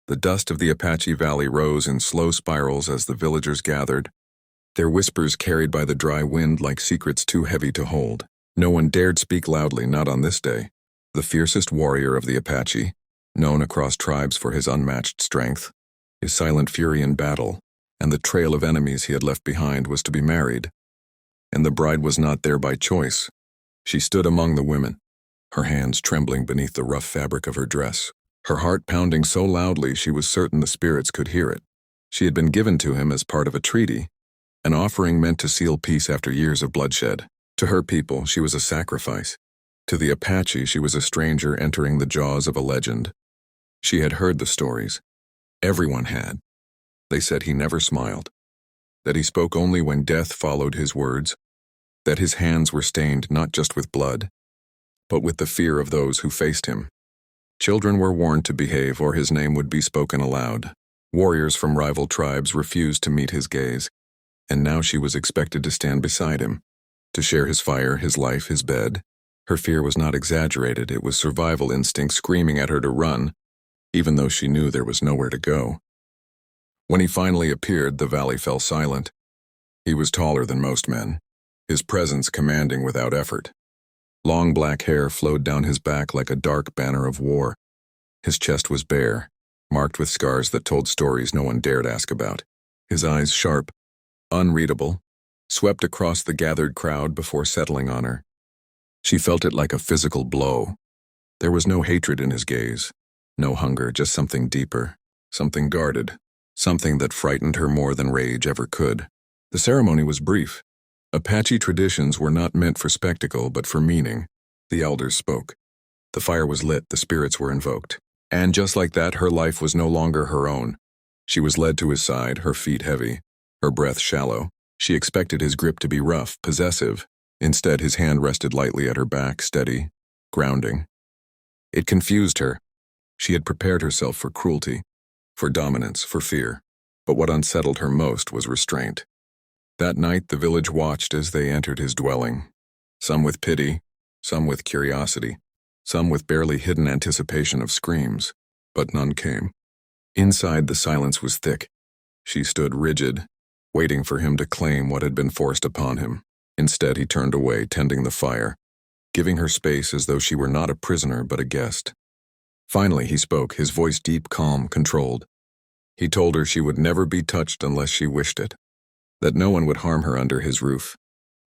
The dust of the Apache Valley rose in slow spirals as the villagers gathered, their whispers carried by the dry wind like secrets too heavy to hold. No one dared speak loudly, not on this day. The fiercest warrior of the Apache, known across tribes for his unmatched strength, his silent fury in battle, and the trail of enemies he had left behind, was to be married. And the bride was not there by choice. She stood among the women, her hands trembling beneath the rough fabric of her dress, her heart pounding so loudly she was certain the spirits could hear it. She had been given to him as part of a treaty, an offering meant to seal peace after years of bloodshed. To her people, she was a sacrifice. To the Apache, she was a stranger entering the jaws of a legend. She had heard the stories. Everyone had. They said he never smiled, that he spoke only when death followed his words, that his hands were stained not just with blood, but with the fear of those who faced him. Children were warned to behave or his name would be spoken aloud. Warriors from rival tribes refused to meet his gaze, and now she was expected to stand beside him, to share his fire, his life, his bed. Her fear was not exaggerated, it was survival instinct screaming at her to run, even though she knew there was nowhere to go. When he finally appeared, the valley fell silent. He was taller than most men, his presence commanding without effort. Long black hair flowed down his back like a dark banner of war. His chest was bare, marked with scars that told stories no one dared ask about. His eyes sharp, unreadable, swept across the gathered crowd before settling on her. She felt it like a physical blow. There was no hatred in his gaze, no hunger, just something deeper, something guarded, something that frightened her more than rage ever could. The ceremony was brief. Apache traditions were not meant for spectacle, but for meaning. The elders spoke. The fire was lit, the spirits were invoked. And just like that, her life was no longer her own. She was led to his side, her feet heavy, her breath shallow. She expected his grip to be rough, possessive. Instead, his hand rested lightly at her back, steady, grounding. It confused her. She had prepared herself for cruelty, for dominance, for fear. But what unsettled her most was restraint. That night, the village watched as they entered his dwelling. Some with pity, some with curiosity, some with barely hidden anticipation of screams, but none came. Inside, the silence was thick. She stood rigid, waiting for him to claim what had been forced upon him. Instead, he turned away, tending the fire, giving her space as though she were not a prisoner but a guest. Finally, he spoke, his voice deep, calm, controlled. He told her she would never be touched unless she wished it, that no one would harm her under his roof,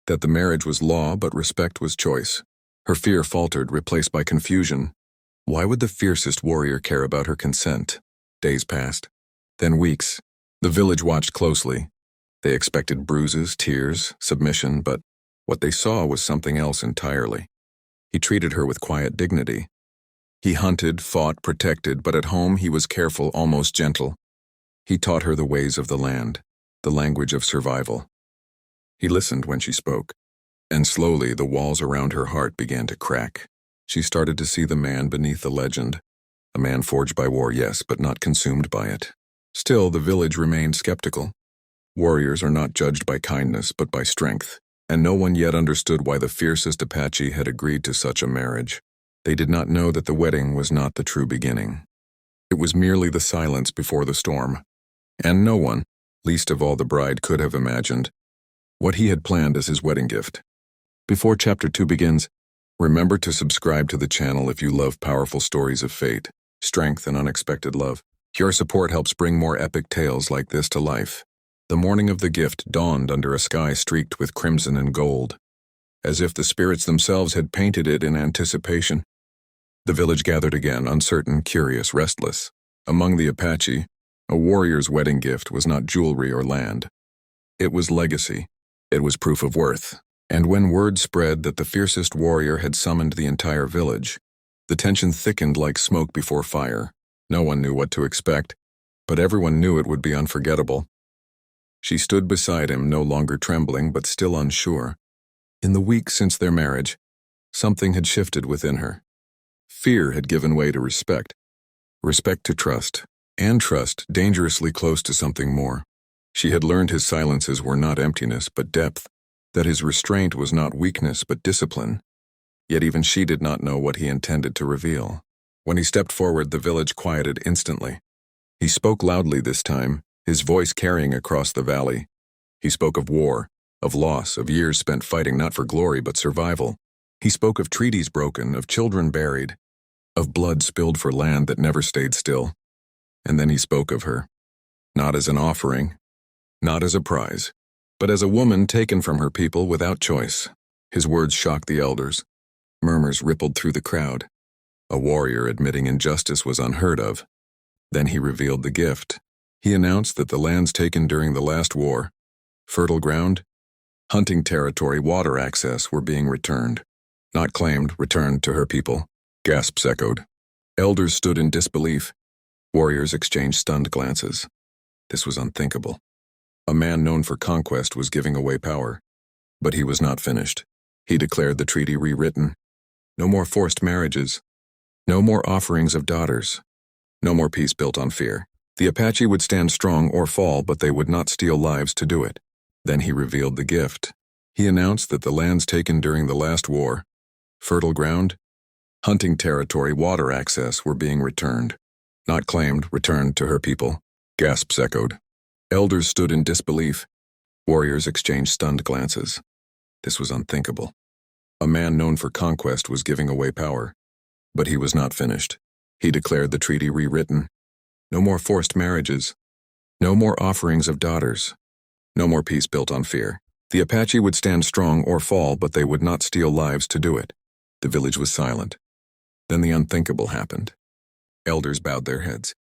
that the marriage was law but respect was choice. Her fear faltered, replaced by confusion. Why would the fiercest warrior care about her consent? Days passed, then weeks. The village watched closely. They expected bruises, tears, submission, but what they saw was something else entirely. He treated her with quiet dignity. He hunted, fought, protected, but at home he was careful, almost gentle. He taught her the ways of the land, the language of survival. He listened when she spoke, and slowly the walls around her heart began to crack. She started to see the man beneath the legend, a man forged by war, yes, but not consumed by it. Still, the village remained skeptical. Warriors are not judged by kindness, but by strength, and no one yet understood why the fiercest Apache had agreed to such a marriage. They did not know that the wedding was not the true beginning. It was merely the silence before the storm, and no one, least of all the bride, could have imagined what he had planned as his wedding gift. Before Chapter 2 begins, remember to subscribe to the channel if you love powerful stories of fate, strength, and unexpected love. Your support helps bring more epic tales like this to life. The morning of the gift dawned under a sky streaked with crimson and gold, as if the spirits themselves had painted it in anticipation. The village gathered again, uncertain, curious, restless. Among the Apache, a warrior's wedding gift was not jewelry or land. It was legacy. It was proof of worth. And when word spread that the fiercest warrior had summoned the entire village, the tension thickened like smoke before fire. No one knew what to expect, but everyone knew it would be unforgettable. She stood beside him, no longer trembling, but still unsure. In the weeks since their marriage, something had shifted within her. Fear had given way to respect. Respect to trust, and trust dangerously close to something more. She had learned his silences were not emptiness, but depth, that his restraint was not weakness, but discipline. Yet even she did not know what he intended to reveal. When he stepped forward, the village quieted instantly. He spoke loudly this time, his voice carrying across the valley. He spoke of war, of loss, of years spent fighting not for glory but survival. He spoke of treaties broken, of children buried, of blood spilled for land that never stayed still. And then he spoke of her, not as an offering, not as a prize, but as a woman taken from her people without choice. His words shocked the elders. Murmurs rippled through the crowd. A warrior admitting injustice was unheard of. Then he revealed the gift. He announced that the lands taken during the last war, fertile ground, hunting territory, water access, were being returned. Not claimed, returned to her people. Gasps echoed. Elders stood in disbelief. Warriors exchanged stunned glances. This was unthinkable. A man known for conquest was giving away power. But he was not finished. He declared the treaty rewritten. No more forced marriages. No more offerings of daughters. No more peace built on fear. The Apache would stand strong or fall, but they would not steal lives to do it. Then he revealed the gift. He announced that the lands taken during the last war, fertile ground, hunting territory, water access, were being returned. Not claimed, returned to her people. Gasps echoed. Elders stood in disbelief. Warriors exchanged stunned glances. This was unthinkable. A man known for conquest was giving away power. But he was not finished. He declared the treaty rewritten. No more forced marriages. No more offerings of daughters. No more peace built on fear. The Apache would stand strong or fall, but they would not steal lives to do it. The village was silent. Then the unthinkable happened. Elders bowed their heads.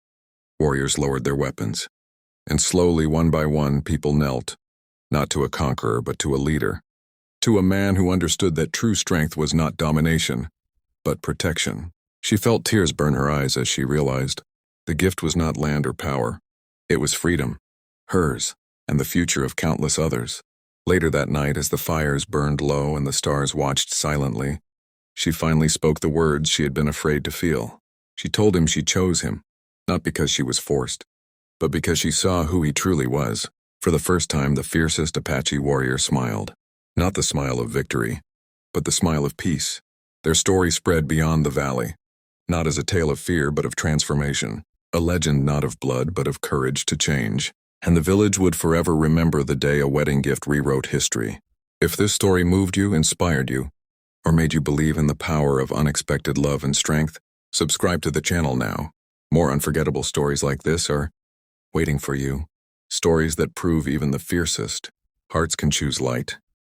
Warriors lowered their weapons. And slowly, one by one, people knelt, not to a conqueror, but to a leader. To a man who understood that true strength was not domination, but protection. She felt tears burn her eyes as she realized the gift was not land or power. It was freedom, hers, and the future of countless others. Later that night, as the fires burned low and the stars watched silently, she finally spoke the words she had been afraid to feel. She told him she chose him, not because she was forced, but because she saw who he truly was. For the first time, the fiercest Apache warrior smiled. Not the smile of victory, but the smile of peace. Their story spread beyond the valley, not as a tale of fear but of transformation, a legend not of blood but of courage to change. And the village would forever remember the day a wedding gift rewrote history. If this story moved you, inspired you, or made you believe in the power of unexpected love and strength, subscribe to the channel now. More unforgettable stories like this are waiting for you. Stories that prove even the fiercest hearts can choose light.